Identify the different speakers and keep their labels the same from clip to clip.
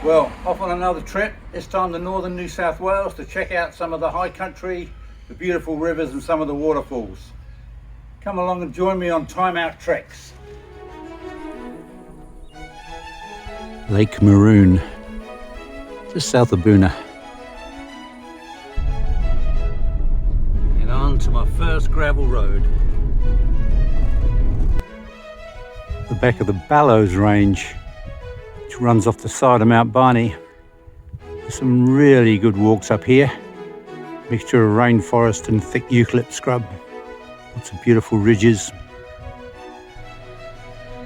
Speaker 1: Well, off on another trip, this time to northern New South Wales to check out some of the high country, the beautiful rivers and some of the waterfalls. Come along and join me on time out treks. Lake Maroon, just south of Boona. And on to my first gravel road. The back of the Ballows Range, which runs off the side of Mount Barney. There's some really good walks up here. Mixture of rainforest and thick eucalypt scrub. Lots of beautiful ridges.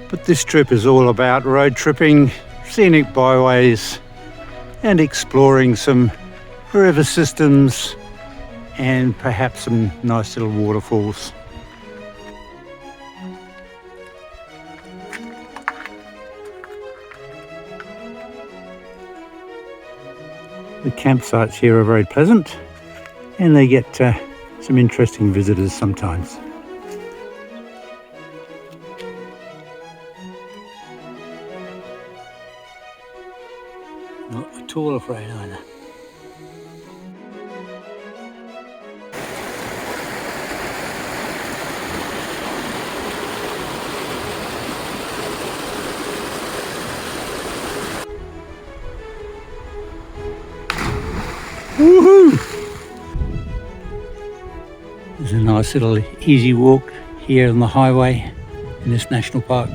Speaker 1: But this trip is all about road tripping, scenic byways, and exploring some river systems and perhaps some nice little waterfalls. The campsites here are very pleasant and they get some interesting visitors sometimes. Not at all afraid either. Woohoo! There's a nice little easy walk here on the highway in this national park.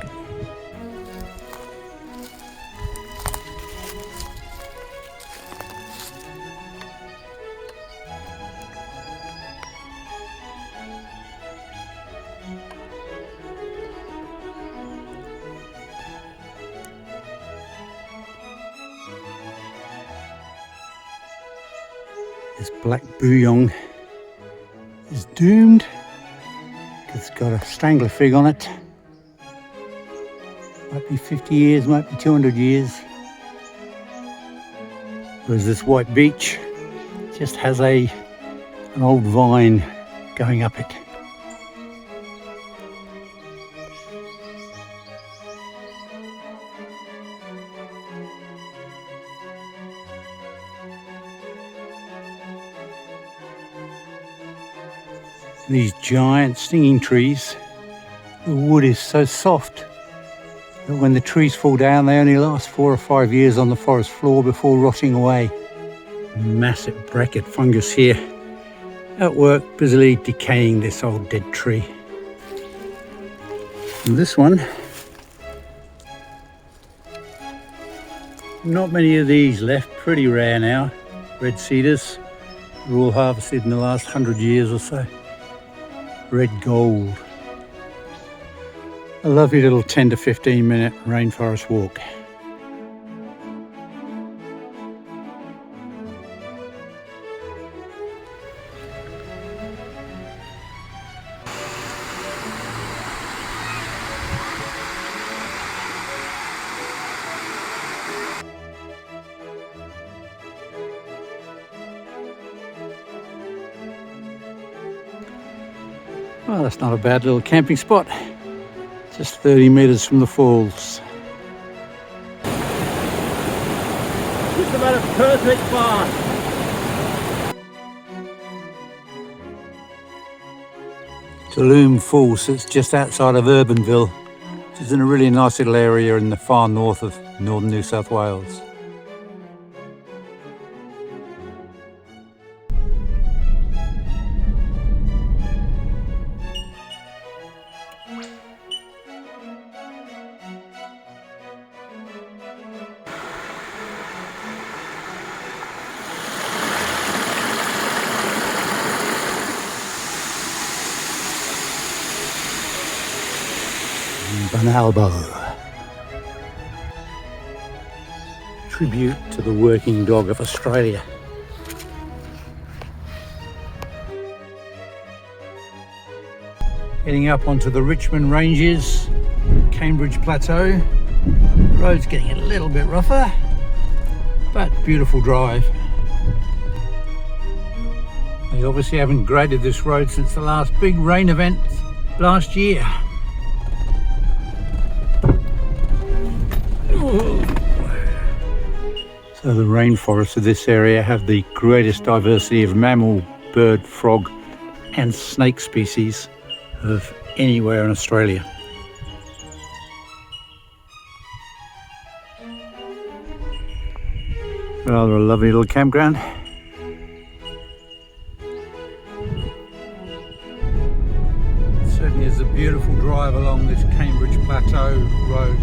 Speaker 1: This black bouillon is doomed. It's got a strangler fig on it. Might be 50 years, might be 200 years. Whereas this white beech just has an old vine going up it. These giant stinging trees, the wood is so soft that when the trees fall down they only last 4 or 5 years on the forest floor before rotting away. Massive bracket fungus here, at work busily decaying this old dead tree. And this one, not many of these left, pretty rare now. Red cedars, they're all harvested in the last 100 years or so. Red gold. A lovely little 10 to 15 minute rainforest walk. Well, that's not a bad little camping spot. Just 30 metres from the falls. Just about a perfect spot. Tulum Falls sits just outside of Urbanville, which is in a really nice little area in the far north of northern New South Wales. Bonalbo. Tribute to the working dog of Australia. Heading up onto the Richmond Ranges, Cambridge Plateau. The road's getting a little bit rougher, but beautiful drive. They obviously haven't graded this road since the last big rain event last year. So the rainforests of this area have the greatest diversity of mammal, bird, frog and snake species of anywhere in Australia. Rather a lovely little campground. It certainly is a beautiful drive along this Cambridge Plateau road.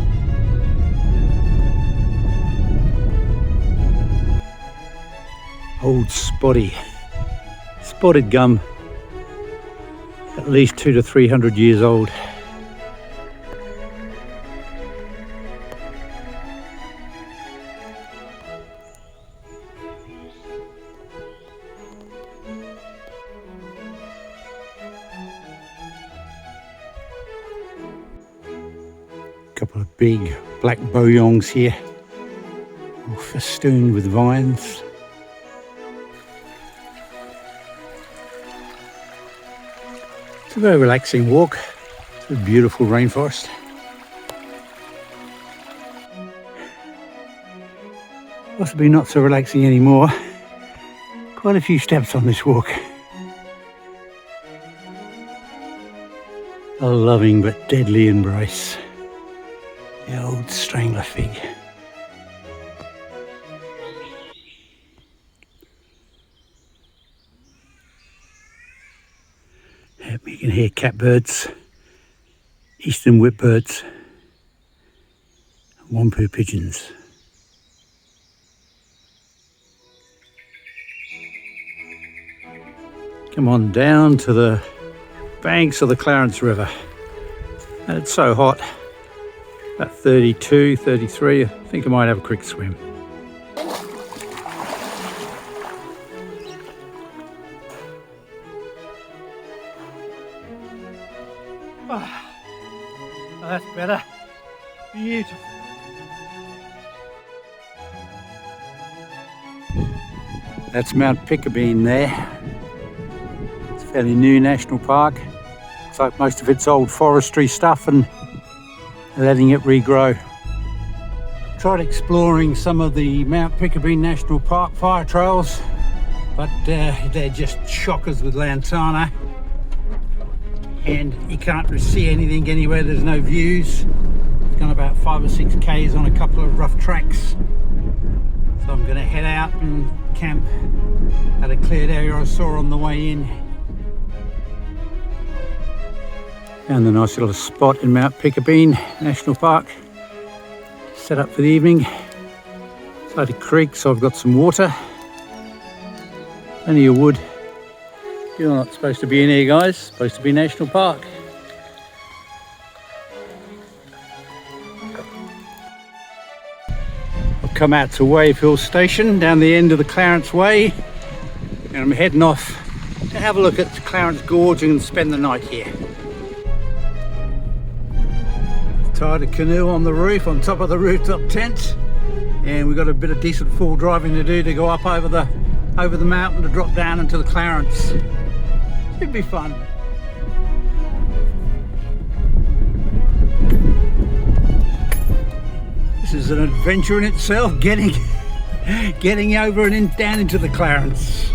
Speaker 1: Old spotted gum, at least 200 to 300 years old. A couple of big black boyongs here, all festooned with vines. It's a very relaxing walk. It's a beautiful rainforest. Possibly not so relaxing anymore. Quite a few steps on this walk. A loving but deadly embrace. The old strangler fig. You can hear catbirds, eastern whipbirds, and wampu pigeons. Come on down to the banks of the Clarence River. And it's so hot, about 32, 33, I think I might have a quick swim. Oh, that's better. Beautiful. That's Mount Pikapene there. It's a fairly new national park. Looks like most of it's old forestry stuff and letting it regrow. Tried exploring some of the Mount Pikapene National Park fire trails, but they're just shockers with lantana. And you can't see anything anywhere, there's no views. It's gone about 5 or 6 k's on a couple of rough tracks. So I'm going to head out and camp at a cleared area I saw on the way in. Found a nice little spot in Mount Pikapene National Park. Set up for the evening. Beside a creek, so I've got some water. Plenty of wood. You're not supposed to be in here, guys. It's supposed to be National Park. I've come out to Wave Hill Station down the end of the Clarence Way, and I'm heading off to have a look at Clarence Gorge and spend the night here. I've tied a canoe on the roof, on top of the rooftop tent, and we've got a bit of decent full driving to do to go up over the mountain to drop down into the Clarence. Should be fun. This is an adventure in itself, getting over and down into the Clarence.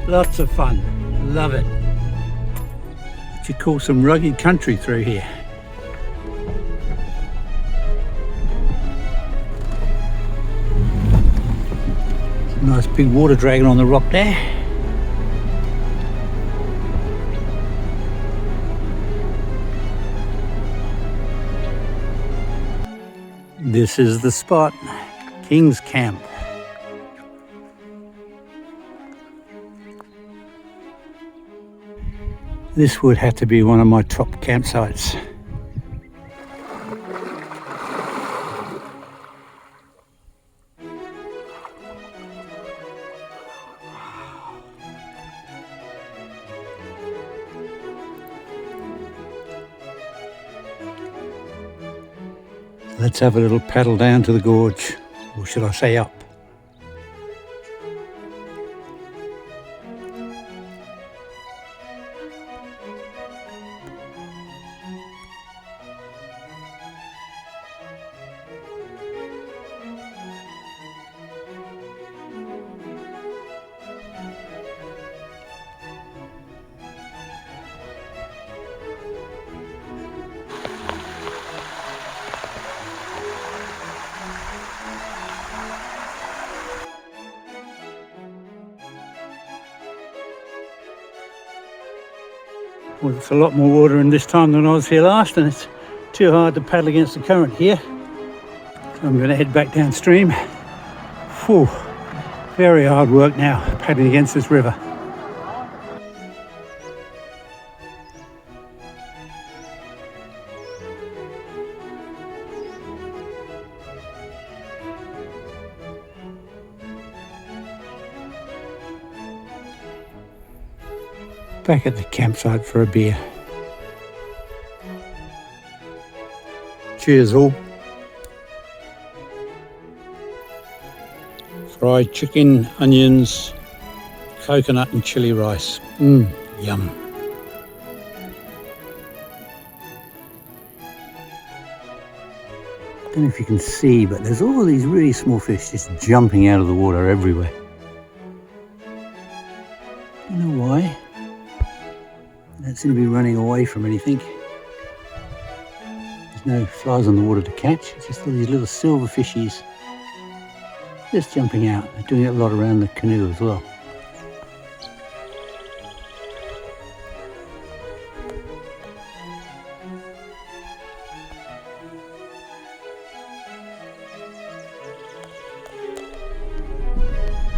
Speaker 1: Lots of fun. Love it. What you call some rugged country through here. Nice big water dragon on the rock there. This is the spot, King's Camp. This would have to be one of my top campsites. Let's have a little paddle down to the gorge, or should I say up. Well, it's a lot more water in this time than I was here last, and it's too hard to paddle against the current here. So I'm going to head back downstream. Whew, very hard work now, paddling against this river. Back at the campsite for a beer. Cheers all. Fried chicken, onions, coconut and chilli rice. Yum. I don't know if you can see, but there's all these really small fish just jumping out of the water everywhere. You know why? They don't seem to be running away from anything. There's no flies on the water to catch. It's just all these little silver fishies just jumping out. They're doing it a lot around the canoe as well.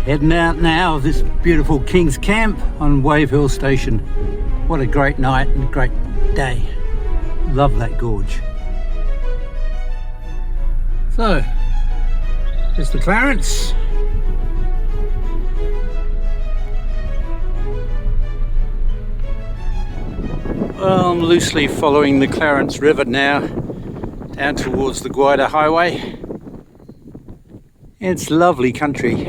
Speaker 1: Heading out now of this beautiful King's Camp on Wave Hill Station. What a great night and a great day. Love that gorge. So, here's the Clarence. Well, I'm loosely following the Clarence River now, down towards the Nymboida Highway. It's lovely country.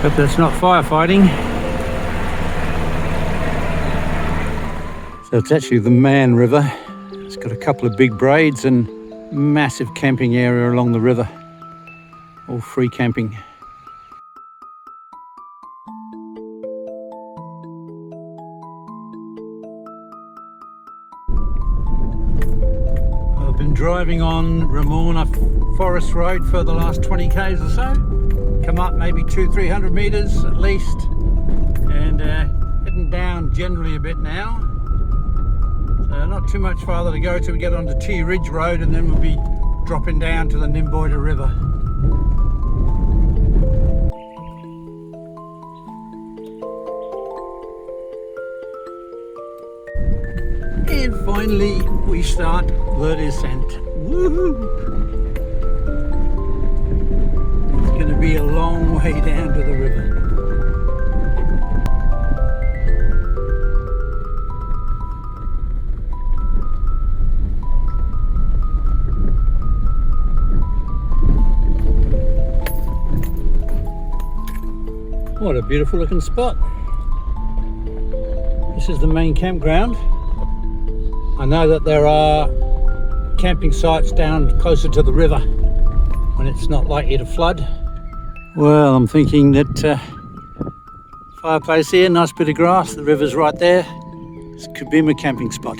Speaker 1: Hope that's not firefighting. So it's actually the Man River. It's got a couple of big braids and massive camping area along the river. All free camping. I've been driving on Ramona Forest Road for the last 20 k's or so. Come up maybe 200-300 meters at least, and heading down generally a bit now. So not too much farther to go till we get onto T Ridge Road, and then we'll be dropping down to the Nymboida River. And finally we start the descent. Woohoo! Going to be a long way down to the river. What a beautiful looking spot. This is the main campground. I know that there are camping sites down closer to the river when it's not likely to flood. Well, I'm thinking that fireplace here, nice bit of grass, the river's right there. This could be my camping spot.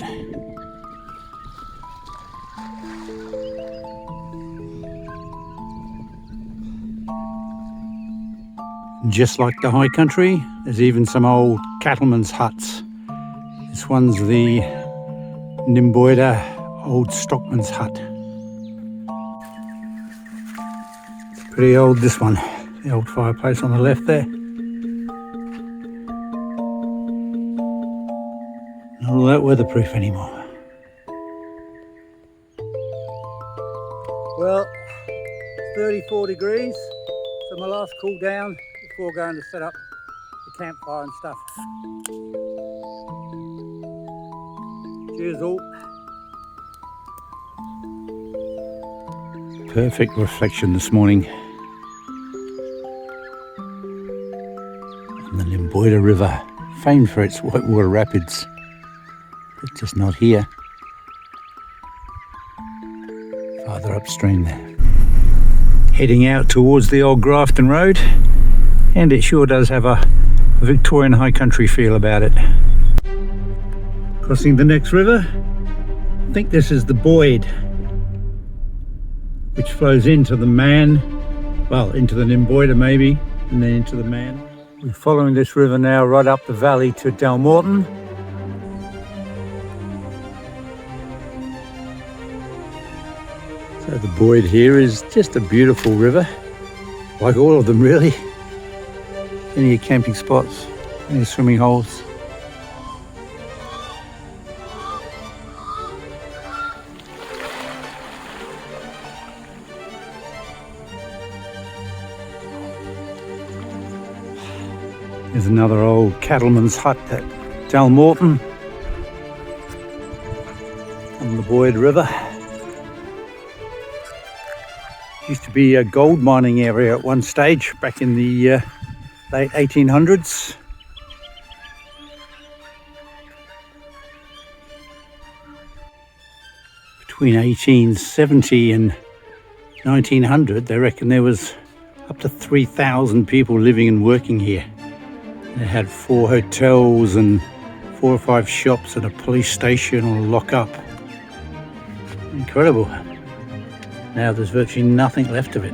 Speaker 1: Just like the high country, there's even some old cattlemen's huts. This one's the Nymboida Old Stockman's Hut. It's pretty old, this one. The old fireplace on the left there. Not all that weatherproof anymore. Well, it's 34 degrees, so my last cool down before going to set up the campfire and stuff. Cheers all. Perfect reflection this morning. And the Nymboida River, famed for its whitewater rapids, but just not here. Farther upstream there. Heading out towards the old Grafton Road, and it sure does have a Victorian High Country feel about it. Crossing the next river, I think this is the Boyd, which flows into the Man, well, into the Nymboida maybe, and then into the Man. We're following this river now right up the valley to Dalmorton. So the Boyd here is just a beautiful river, like all of them really. Plenty of camping spots, plenty of swimming holes. There's another old cattleman's hut at Dalmorton on the Boyd River. Used to be a gold mining area at one stage back in the late 1800s. Between 1870 and 1900, they reckon there was up to 3,000 people living and working here. They had 4 hotels and 4 or 5 shops and a police station or a lock-up. Incredible. Now there's virtually nothing left of it.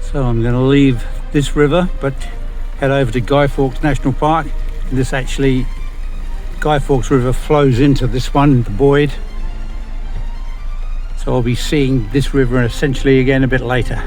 Speaker 1: So I'm going to leave this river but head over to Guy Fawkes National Park. And this actually, Guy Fawkes River flows into this one, the Boyd. So I'll be seeing this river essentially again a bit later.